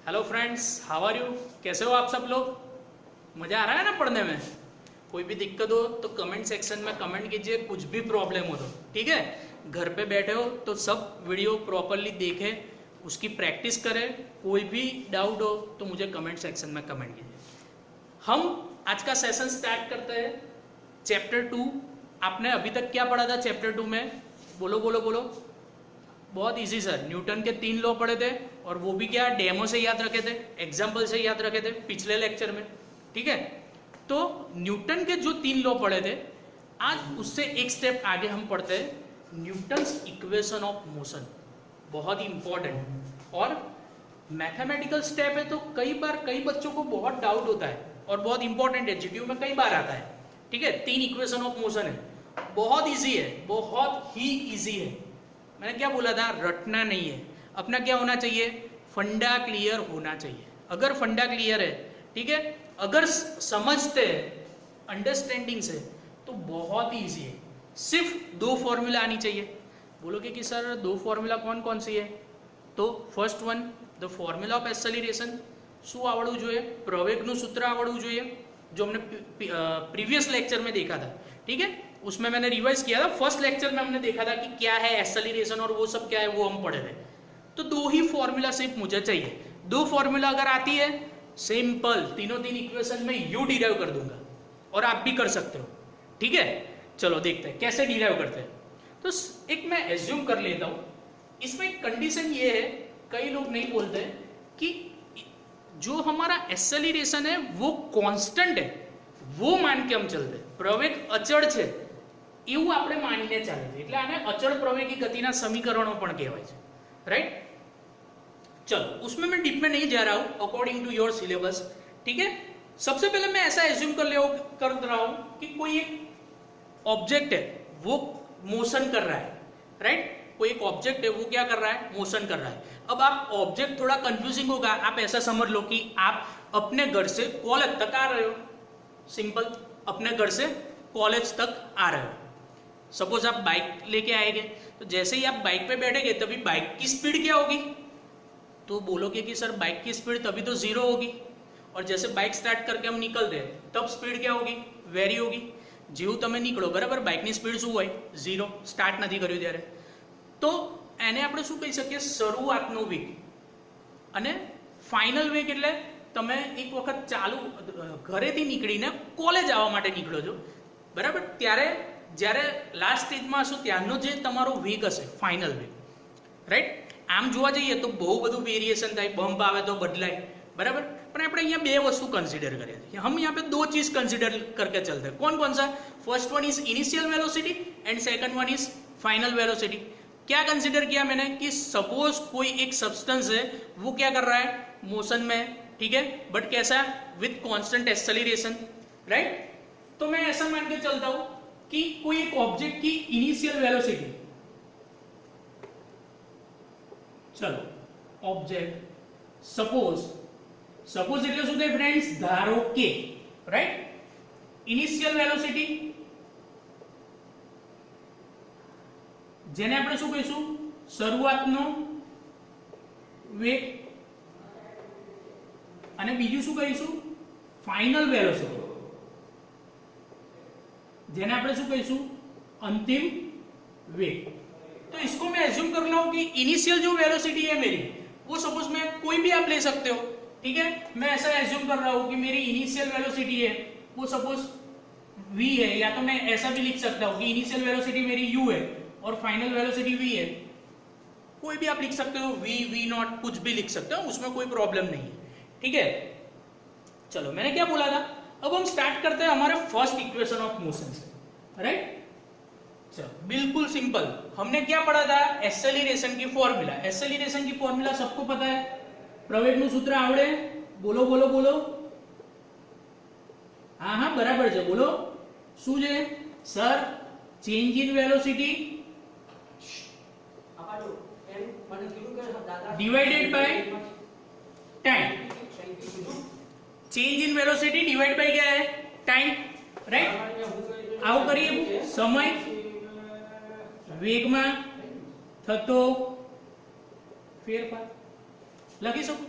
Hello friends, how are you? कैसे हो आप सब लोग? मज़ा आ रहा है ना पढ़ने में? कोई भी दिक्कत हो तो कमेंट सेक्शन में कमेंट कीजिए, कुछ भी प्रॉब्लम हो तो, ठीक है? घर पे बैठे हो तो सब वीडियो प्रॉपरली देखें, उसकी प्रैक्टिस करें। कोई भी डाउट हो तो मुझे कमेंट सेक्शन में कमेंट कीजिए। हम आज का सेशन स्टार्ट करते हैं। चैप्टर 2। आपने अभी तक क्या पढ़ा था चैप्टर 2 में? बोलो बोलो बोलो। बहुत इजी सर, न्यूटन के 3 लॉ पढ़े थे, और वो भी क्या डेमो से याद रखे थे, एग्जाम्पल से याद रखे थे पिछले लेक्चर में, ठीक है? तो न्यूटन के जो 3 लॉ पढ़े थे, आज उससे एक स्टेप आगे हम पढ़ते हैं न्यूटन्स इक्वेशन ऑफ मोशन। बहुत ही इंपॉर्टेंट और मैथमेटिकल स्टेप है, तो कई बार कई बच्चों को बहुत डाउट होता है और बहुत इंपॉर्टेंट है, जीडीयू में कई बार आता है, ठीक है? 3 इक्वेशन ऑफ मोशन है, बहुत ईजी है, बहुत ही ईजी है। मैंने क्या बोला था? रटना नहीं है, अपना क्या होना चाहिए? फंडा क्लियर होना चाहिए। अगर फंडा क्लियर है, ठीक है, अगर समझते हैं अंडरस्टैंडिंग से, तो बहुत ही ईजी है। सिर्फ 2 फॉर्मूला आनी चाहिए। बोलोगे कि सर 2 फॉर्मूला कौन कौन सी है? तो first one, the formula of acceleration શું આવડવું જોઈએ? પ્રવેગનું સૂત્ર આવડવું જોઈએ, जो हमने प्रीवियस लेक्चर में देखा था, ठीक है? उसमें मैंने रिवाइज किया था। फर्स्ट लेक्चर में हमने देखा था कि क्या है एक्सेलरेशन और वो सब क्या है, वो हम पढ़े थे। तो 2 ही फॉर्मूला सिर्फ मुझे चाहिए। 2 फॉर्मूला अगर आती है, सिंपल तीनों इक्वेशन में यू डिराइव कर दूंगा, और आप भी कर सकते हो, ठीक है? चलो देखते हैं कैसे डिराइव करते हैं। तो एक मैं एज्यूम कर लेता हूं, इसमें एक कंडीशन ये है, कई लोग नहीं बोलते कि जो हमारा एक्सेलरेशन है वो कांस्टेंट है, वो मान के हम चलते। प्रवेग अचળ છે એવું આપણે માનીને ચાલે છે, એટલે આને અચળ પ્રવેગી ગતિના સમીકરણો પણ કહેવાય છે, राइट? चलो उसमें मैं डीप में नहीं जा रहा हूं, अकॉर्डिंग टू योर सिलेबस, ठीक है? सबसे पहले मैं ऐसा एज्यूम कर रहा हूं कि कोई एक ऑब्जेक्ट है, वो मोशन कर रहा है, राइट? कोई एक ऑब्जेक्ट है, वो क्या कर रहा है? मोशन कर रहा है। अब आप ऑब्जेक्ट थोड़ा कंफ्यूजिंग होगा, आप ऐसा समझ लो कि आप अपने घर से कॉलेज तक आ रहे हो। सिंपल, अपने घर से कॉलेज तक आ रहे हो। सपोज आप बाइक लेके आएंगे, तो जैसे ही आप बाइक पे बैठेंगे तभी बाइक की स्पीड क्या होगी? तो बोलोगे कि सर बाइक की स्पीड तभी तो 0 होगी, और जैसे बाइक स्टार्ट करके हम निकलते हैं तब स्पीड क्या होगी? वेरी होगी। जेવું તમે નીકળો બરાબર, બાઇકની સ્પીડ શું હોય? 0, સ્ટાર્ટ નથી કર્યું ત્યારે। તો એને આપણે શું કહી શકીએ? શરૂઆતનો વેગ। અને ફાઇનલ વેગ એટલે તમે એક વખત ચાલુ ઘરેથી નીકળીને કોલેજ આવવા માટે નીકળો છો બરાબર, ત્યારે જ્યારે લાસ્ટ સ્ટેજમાં હશો ત્યારનો જે તમારો વેગ હશે, ફાઇનલ વેગ, રાઈટ? આમ જોવા જઈએ તો બહુ બધું વેરિએશન થાય, બમ્પ આવે તો બદલાય बराबर, पर આપણે અહીંયા 2 वस्तु कंसीडर करें थे। हम यहाँ पे 2 चीज कंसीडर करके चलते हैं। कौन कौन सा? First one is initial velocity and second one is final velocity. क्या कंसीडर किया मैंने कि सपोज कोई एक सब्सटेंस है, वो क्या कर रहा है? मोशन में, ठीक है, बट कैसा? With constant acceleration, right? तो मैं ऐसा मान के चलता हूं कि कोई एक ऑब्जेक्ट की इनिशियल वेलोसिटी, चलो ऑब्जेक्ट सपोज એટલે શું થાય ફ્રેન્ડ્સ? ધારો કે, રાઈટ? ઇનિશિયલ વેલોસિટી જેને આપણે શું કહીશું? શરૂઆતનો વેગ, અને બીજું શું કહીશું? ફાઇનલ વેલોસિટી, જેને આપણે શું કહીશું? અંતિમ वेग। तो इसको मैं एज्यूम कर रहा हूं कि इनिशियल जो वेलोसिटी है मेरी, वो सपोज मैं कोई भी आप ले सकते हो, ठीक है? मैं ऐसा एज्यूम कर रहा हूं कि मेरी इनिशियल वेलोसिटी है वो सपोज v है, या तो मैं ऐसा भी लिख सकता हूं कि इनिशियल वेलोसिटी मेरी u है और फाइनल वेलोसिटी v है। कोई भी आप लिख सकते हो, v नॉट, कुछ भी लिख सकते हो, उसमें कोई प्रॉब्लम नहीं है, ठीक है? चलो मैंने क्या बोला था? अब हम स्टार्ट करते हैं हमारे फर्स्ट इक्वेशन ऑफ मोशन से, राइट? चलो बिल्कुल सिंपल, हमने क्या पढ़ा था? एक्सेलरेशन की फॉर्मूला। एक्सेलरेशन की फॉर्मूला सबको पता है, प्रवेगનું સૂત્ર આવડે? બોલો બોલો બોલો। हाँ हाँ बराबर છે, बोलो। શું છે sir? Change in velocity divided by time. Change in velocity divide by क्या है? Time, right? આવું કરીએ, समय વેગમાં થતો ફેરફાર લખી શકો।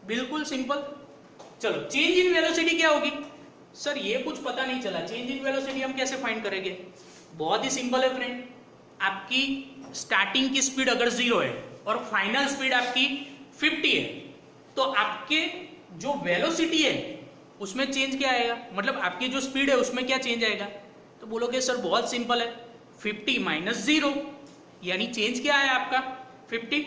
बिल्कुल सिंपल। चलो चेंज इन वेलोसिटी क्या होगी? सर ये कुछ पता नहीं चला, चेंज इन वेलोसिटी हम कैसे फाइंड करेंगे? बहुत ही सिंपल है फ्रेंड। आपकी स्टार्टिंग की स्पीड अगर 0 है और फाइनल स्पीड आपकी 50 है, तो आपके जो वेलोसिटी है उसमें चेंज क्या आएगा, मतलब आपकी जो स्पीड है उसमें क्या चेंज आएगा? तो बोलोगे सर बहुत सिंपल है, 50 माइनस 0, यानी चेंज क्या है आपका 50।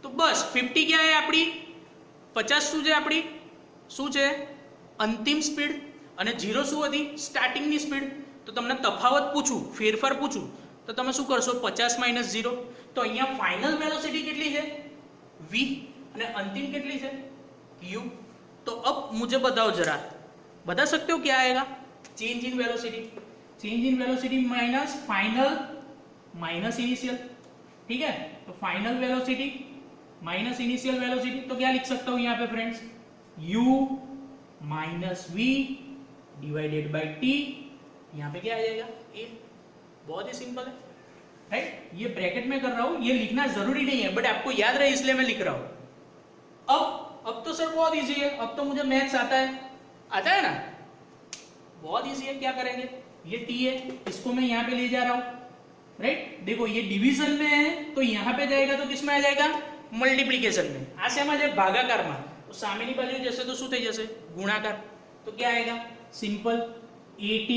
तो बस 50 क्या है આપણી 50 શું છે આપણી, શું છે અંતિમ સ્પીડ, અને 0 શું હતી સ્ટાર્ટિંગની સ્પીડ। તો તમને તફાવત પૂછું, ફેરફાર પૂછું, તો તમે શું કરશો 50 માઇનસ 0। તો અહીંયા ફાઇનલ વેલોસિટી કેટલી છે v અને અંતિમ કેટલી છે u। तो अब मुझे बताओ जरा, बता सकते हो क्या आएगा? Change in velocity, change in velocity minus final minus initial, ठीक है। तो final velocity minus initial velocity, तो क्या लिख सकता हूं यहाँ पे friends, u minus v divided by t। यहाँ पे क्या आ जाएगा a। बहुत ही सिंपल है, राइट। ये ब्रैकेट में कर रहा हूं, ये लिखना जरूरी नहीं है, बट आपको याद रहे इसलिए मैं लिख रहा हूं। अब तो सर बहुत इजी है, अब तो मुझे मैथ्स आता है ना, बहुत इजी है। क्या करेंगे, ये t है, इसको मैं यहाँ पे ले जा रहा हूं, राइट। देखो ये डिवीजन में है तो यहाँ पे जाएगा तो किसमें आ जाएगा, मल्टीप्लिकेशन में। आ શેમાં છે, ભાગાકારમાં। तो સામેની બાજુ જશે તો શું થઈ જશે, ગુણાકાર। तो क्या आएगा, simple at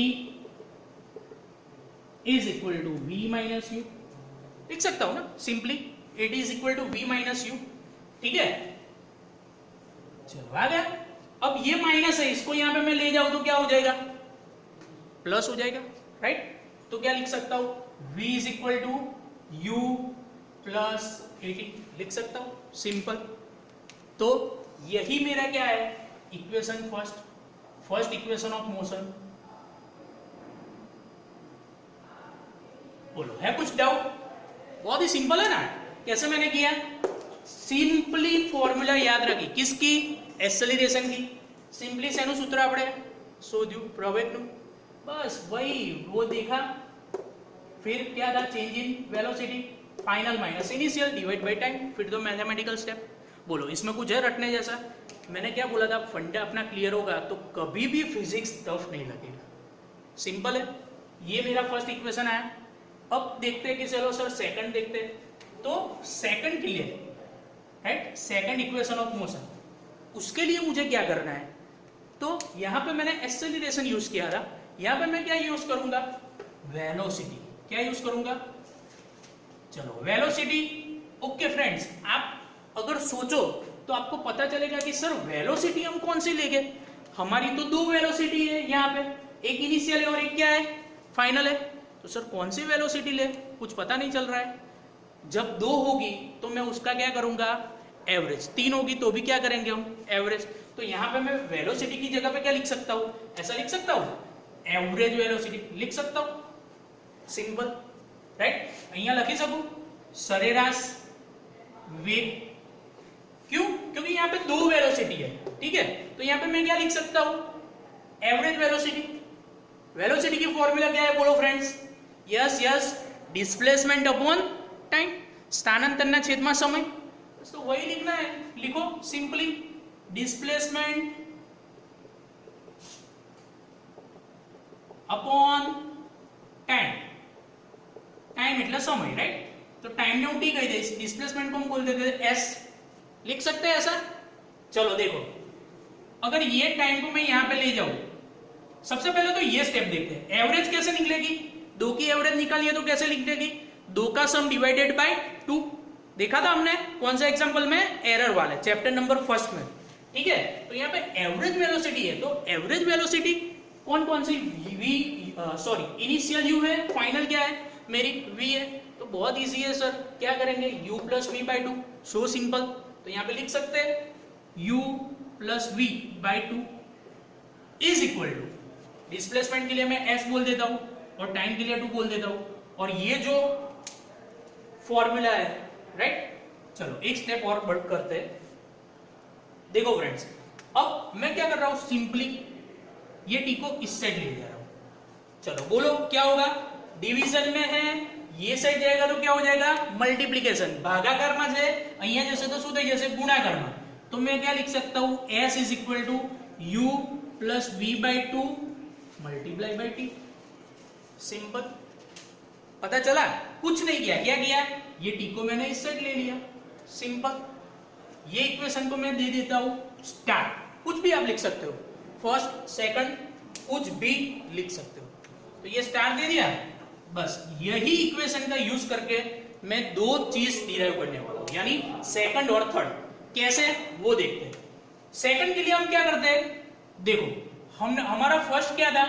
is equal to v minus u, लिख सकता हूं ना simply, at is equal to v minus u, ठीक है। चलो आ गया। अब ये माइनस है, इसको यहां पे मैं ले जाऊं तो क्या हो जाएगा, प्लस हो जाएगा, राइट। तो क्या लिख सकता हूं, v is equal to u plus 80, लिख सकता हूं, सिंपल। तो यही मेरा क्या है, equation first equation of motion. बोलो है कुछ डाउट? बहुत ही सिंपल है ना, कैसे मैंने किया, सिंपली फॉर्मूला याद रखी, किसकी, एक्सेलरेशन की। सिंपली શેનું સૂત્ર આપણે શોધ્યું, પ્રવેગનું, बस वही वो देखा। फिर क्या था, change in velocity final minus initial divide by time, फिर तो मैथमेटिकल स्टेप। बोलो इसमें कुछ है रटने जैसा? मैंने क्या बोला था, फंडा अपना क्लियर होगा तो कभी भी फिजिक्स टफ नहीं लगेगा, सिंपल है। ये मेरा फर्स्ट इक्वेशन आया। अब देखते हैं कि चलो सर सेकंड देखते हैं। तो second clear, right, second equation of motion, उसके लिए मुझे क्या करना है, तो यहां पे मैंने एक्सेलरेशन यूज किया था, यहां पे मैं क्या यूज करूंगा, वेलोसिटी। क्या यूज करूंगा, चलो वेलोसिटी। ओके फ्रेंड्स, आप अगर सोचो तो आपको पता चलेगा कि सर वेलोसिटी हम कौन सी लेंगे, हमारी तो दो वेलोसिटी है यहाँ पे, एक इनिशियल है और एक क्या है, फाइनल है। तो सर कौन सी वेलोसिटी ले, कुछ पता नहीं चल रहा है। जब दो होगी तो मैं उसका क्या करूंगा, एवरेज। तीन होगी तो भी क्या करेंगे हम, एवरेज। तो यहाँ पे मैं वेलोसिटी की जगह पे क्या लिख सकता हूँ, ऐसा लिख सकता हूँ, एवरेज वेलोसिटी लिख सकता हूँ, सिंपल, राइट। અહીંયા લખી શકું સરેરાશ वेग, क्यों, क्योंकि यहाँ पे दो वेलोसिटी है, ठीक है। तो यहाँ पे मैं क्या लिख सकता हूँ, एवरेज वेलोसिटी। वेलोसिटी की फॉर्मूला क्या है बोलो friends, yes displacement upon time, स्थानांतरना छेदમાં समय। तो वही लिखना है, लिखो simply displacement upon time, time એટલે समय, राइट। तो टाइम ने टी कही दे, डिस्प्लेसमेंट को हम बोल देते हैं एस, लिख सकते हैं ऐसा। चलो देखो, अगर ये टाइम को मैं यहां पे ले जाऊं, सबसे पहले तो ये स्टेप देखते हैं, एवरेज कैसे निकलेगी, दो की एवरेज निकालिए तो कैसे लिख देगी, दो का सम डिवाइडेड बाय 2, देखा था हमने कौन सा एग्जांपल में, एरर वाले चैप्टर नंबर 1 में, ठीक है। तो यहाँ पे एवरेज वेलोसिटी है, तो एवरेज वेलोसिटी कौन कौन सी, इनिशियल यू है, फाइनल क्या है मेरी v है। तो बहुत इजी है सर, क्या करेंगे, u plus v by 2, so simple. तो यहाँ पे लिख सकते हैं u plus v by 2 is equal to, displacement के लिए मैं s बोल देता हूं और टाइम के लिए 2 बोल देता हूं, और ये जो फॉर्मूला है, राइट। चलो एक स्टेप और बढ़ करते हैं। देखो फ्रेंड्स, अब मैं क्या कर रहा हूं, सिंपली ये टी को इस साइड ले जा रहा हूं। चलो बोलो क्या होगा, डिवीजन में है, ये साइड जाएगा तो क्या हो जाएगा, मल्टीप्लिकेशन, ભાગાકારમાં છે, અહીંયા જશે તો શું થઈ જશે, ગુણાકારમાં। तो मैं क्या लिख सकता हूं, s is equal to u plus v by two multiply by t. Simple. पता चला, कुछ नहीं किया, क्या किया, ये टी को मैंने इस साइड ले लिया। सिंपल। ये इक्वेशन को मैं दे देता हूं स्टार, कुछ भी आप लिख सकते हो, फर्स्ट सेकंड कुछ भी लिख सकते हो। तो ये स्टार दे दिया। बस यही इक्वेशन का यूज करके मैं दो चीज डिराइव करने वाला हूं, यानी सेकंड और थर्ड। कैसे, वो देखते हैं। सेकंड के लिए हम क्या करते हैं, देखो हमारा फर्स्ट क्या था,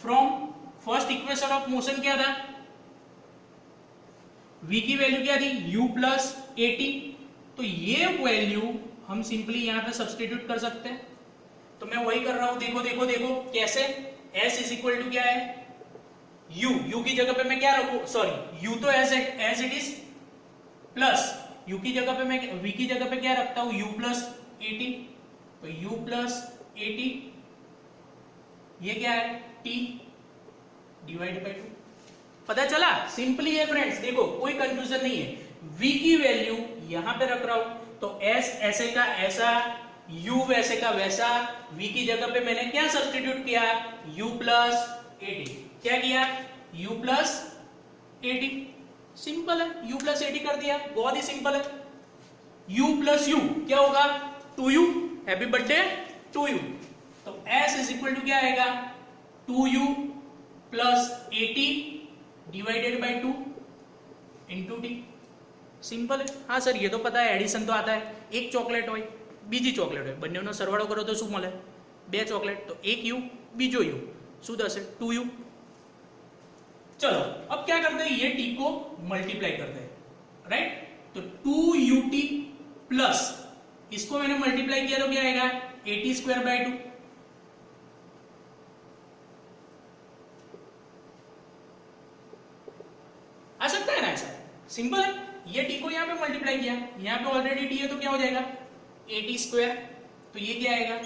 from first equation of motion क्या था, v की वैल्यू क्या थी, u प्लस एटी। तो ये वैल्यू हम सिंपली यहां पे सब्सटीट्यूट कर सकते हैं। तो मैं वही कर रहा हूं, देखो देखो देखो कैसे। s इज इक्वल टू क्या है, u की जगह पे मैं क्या रखूं, सॉरी u तो as it is, plus u की जगह पे मैं v की जगह पे क्या रखता हूं, u प्लस एटी। तो u प्लस एटी, ये क्या है, t डिवाइड बाई 2। पता चला, सिंपली है फ्रेंड्स, देखो कोई कंफ्यूजन नहीं है। v की वैल्यू यहां पे रख रहा हूं, तो s ऐसे का ऐसा, u वैसे का वैसा। v की जगह पे मैंने क्या सब्स्टिट्यूट किया, u प्लस एटी। क्या किया, u प्लस एटी। सिंपल है, u प्लस एटी कर दिया, बहुत ही सिंपल है। u प्लस u क्या होगा, 2u, हैप्पी बर्थडे 2u। तो s इज इक्वल टू क्या आएगा, 2u plus eighty divided by 2 into T. Simple है। हाँ सर ये तो पता है, एडिशन तो आता है, एक चॉकलेट हो बीजी चॉकलेट હોય બંનેનો સરવાળો કરો તો શું મળે, બે ચોકલેટ, તો એક u બીજો u શું થશે, 2u। चलो अब क्या करते हैं, ये टी को मल्टीप्लाई करते हैं, राइट। तो 2ut प्लस इसको मैंने मल्टीप्लाई किया तो क्या आएगा, 80 स्क्वायर बाई 2। आ सकता है ना ऐसा, सिंपल है। ये टी को यहाँ पे मल्टीप्लाई किया, यहाँ पे ऑलरेडी टी है तो क्या हो जाएगा 80 स्क्वायर। तो ये क्या आएगा,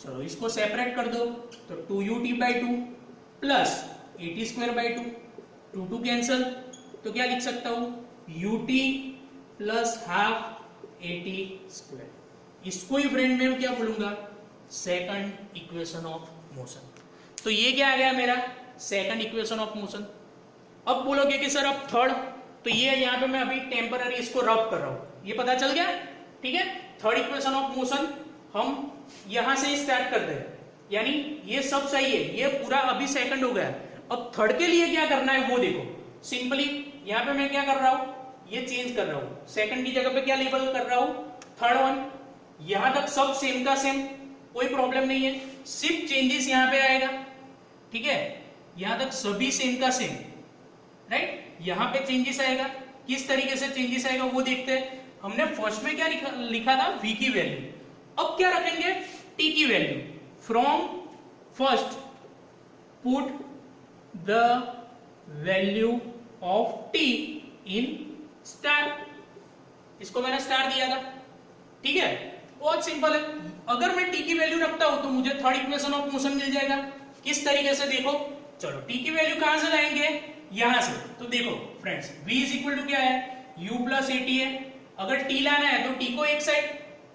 चलो इसको सेपरेट कर दो, तो 2ut by 2 plus 80 square by 2, 2 cancel, तो क्या लिख सकता हूं, ut प्लस हाफ 80 स्क्वायर। इसको ही फ्रेंड में क्या बोलूंगा, सेकंड इक्वेशन ऑफ मोशन। तो ये क्या आ गया मेरा सेकंड इक्वेशन ऑफ मोशन। अब बोलोगे कि सर अब थर्ड, तो ये यहाँ पे मैं अभी टेम्पररी इसको रब कर रहा हूं, ये पता चल गया, ठीक है। थर्ड इक्वेशन ऑफ मोशन हम यहां से स्टार्ट करते हैं, यानी ये सब सही है, ये पूरा अभी सेकंड हो गया। अब थर्ड के लिए क्या करना है वो देखो, सिंपली यहाँ पे मैं क्या कर रहा हूं, ये चेंज कर रहा हूं, सेकंड की जगह पे क्या लेबल कर रहा हूं, थर्ड वन। यहां तक सब सेम का सेम, कोई प्रॉब्लम नहीं है, सिर्फ चेंजेस यहाँ पे आएगा, ठीक है। यहां तक सभी सेम का सेम, राइट। यहां पे चेंजेस आएगा, किस तरीके से चेंजेस आएगा वो देखते हैं। हमने फर्स्ट में क्या लिखा था, v की वैल्यू। अब क्या रखेंगे, t की value. From first put the value of t in star, इसको मैंने स्टार दिया था, ठीक है। बहुत सिंपल है। अगर मैं t की वैल्यू रखता हूं तो मुझे थर्ड इक्वेशन ऑफ मोशन मिल जाएगा। किस तरीके से देखो, चलो t की वैल्यू कहां से लाएंगे, यहां से। तो देखो friends, v is equal to क्या है, u प्लस एटी है। अगर t लाना है तो t को एक साइड,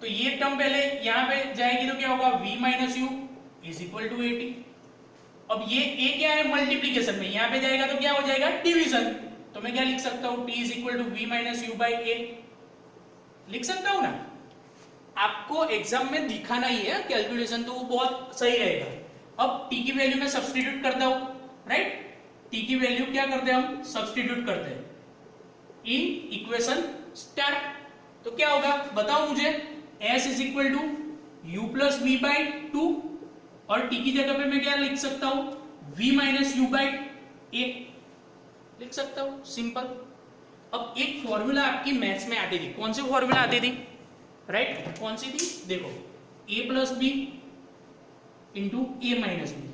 तो ये टर्म पहले यहां पे जाएगी, तो क्या होगा, v minus u is equal to at. अब ये a क्या है, मल्टीप्लीकेशन में, यहां पे जाएगा तो क्या हो जाएगा, डिवीजन। तो मैं क्या लिख सकता हूं, t is equal to v minus u by a, लिख सकता हूं ना। आपको एग्जाम में दिखाना ही है कैलकुलेशन, तो वो बहुत सही रहेगा। अब t की वैल्यू में सब्स्टिट्यूट करता हूं, राइट। t की वैल्यू क्या करते हैं हम, सब्स्टिट्यूट करते हैं इन इक्वेशन स्टार। तो क्या होगा बताओ मुझे, s is equal to u plus v by two, और t की जगह पे मैं क्या लिख सकता हूं, v माइनस यू बाई ए लिख सकता हूं, सिंपल। अब एक फॉर्मूला आपकी मैथ्स में आती थी, कौन सी फॉर्मूला आती थी, राइट। कौन सी थी, देखो a plus b into a minus b,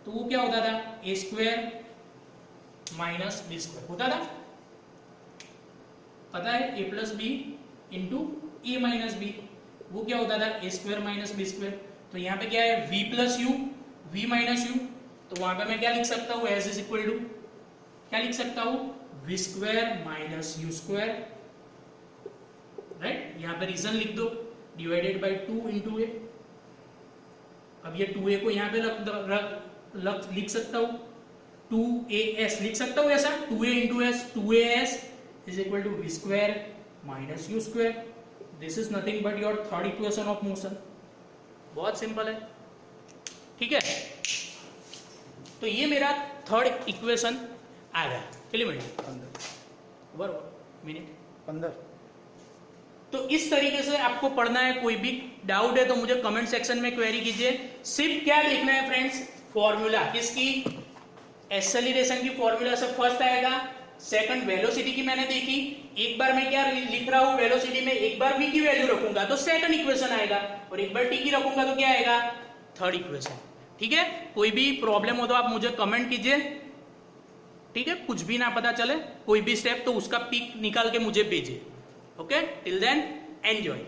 तो वो क्या होता था, a square minus b square होता था, पता है। A plus b into a minus b, वो क्या होता था, a square minus b square. तो यहाँ पे क्या है, v plus u, v minus u, तो वहां पे मैं क्या लिख सकता हूँ, एस इज इक्वल टू क्या लिख सकता हूँ, v square minus u square, right. यहाँ पे रीजन लिख दो, डिवाइडेड बाई 2 इंटू ए। अब ये 2a को यहाँ पे लिख सकता हूँ, 2as लिख सकता हूँ ऐसा, 2a into s, 2as is equal to v square minus u square. This is nothing but your third equation of motion. बहुत सिंपल है, ठीक है। तो ये मेरा थर्ड इक्वेशन आ गया। चलिए मिनट 15 तो इस तरीके से आपको पढ़ना है। कोई भी डाउट है तो मुझे कमेंट सेक्शन में क्वेरी कीजिए। सिर्फ क्या देखना है फ्रेंड्स, फॉर्मूला किसकी, एक्सेलरेशन की फॉर्मूला से फर्स्ट आएगा। सेकंड वेलोसिटी की मैंने देखी, एक बार मैं क्या लिख रहा हूं वेलोसिटी में, एक बार v की वैल्यू रखूंगा तो सेकंड इक्वेशन आएगा, और एक बार t की रखूंगा तो क्या आएगा, थर्ड इक्वेशन। ठीक है, कोई भी प्रॉब्लम हो तो आप मुझे कमेंट कीजिए। ठीक है, कुछ भी ना पता चले कोई भी स्टेप तो उसका पिक निकाल के मुझे भेजिए। Okay, till then enjoy.